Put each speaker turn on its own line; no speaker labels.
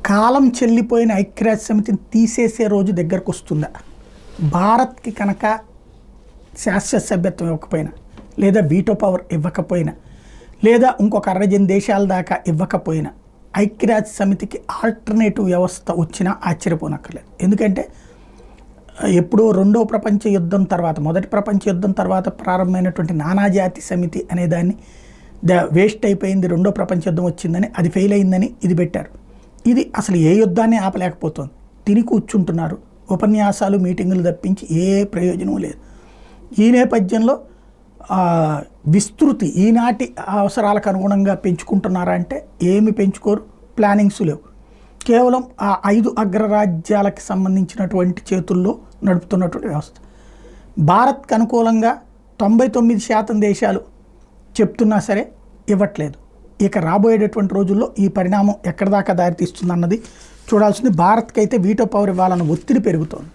కాలం చెల్లిపోయిన ఐక్యరాజ్య సమితిని తీసేసే రోజు దగ్గరకు వస్తుందా? భారత్కి కనుక శాశ్వత సభ్యత్వం ఇవ్వకపోయినా, లేదా వీటో పవర్ ఇవ్వకపోయినా, లేదా ఇంకొక 60 దేశాల దాకా ఇవ్వకపోయినా ఐక్యరాజ్య సమితికి ఆల్టర్నేటివ్ వ్యవస్థ వచ్చినా ఆశ్చర్యపోనక్కర్లేదు. ఎందుకంటే ఎప్పుడో రెండో ప్రపంచ యుద్ధం తర్వాత, మొదటి ప్రపంచ యుద్ధం తర్వాత ప్రారంభమైనటువంటి నానాజాతి సమితి అనేదాన్ని వేస్ట్ అయిపోయింది, రెండో ప్రపంచ యుద్ధం వచ్చిందని, అది ఫెయిల్ అయిందని ఇది పెట్టారు. ఇది అసలు ఏ యుద్ధాన్ని ఆపలేకపోతుంది. తిని కూర్చుంటున్నారు, ఉపన్యాసాలు మీటింగులు తప్పించి ఏ ప్రయోజనం లేదు. ఈ నేపథ్యంలో విస్తృతి ఈనాటి అవసరాలకు అనుగుణంగా పెంచుకుంటున్నారా అంటే ఏమి పెంచుకోరు, ప్లానింగ్స్ లేవు. కేవలం ఆ 5 అగ్రరాజ్యాలకు సంబంధించినటువంటి చేతుల్లో నడుపుతున్నటువంటి వ్యవస్థ. భారత్కు అనుకూలంగా 99% దేశాలు చెప్తున్నా సరే ఇవ్వట్లేదు. ఇక రాబోయేటటువంటి రోజుల్లో ఈ పరిణామం ఎక్కడి దాకా దారితీస్తుందన్నది చూడాల్సింది. భారత్కి అయితే వీటో పవర్ ఇవ్వాలన్న ఒత్తిడి పెరుగుతోంది.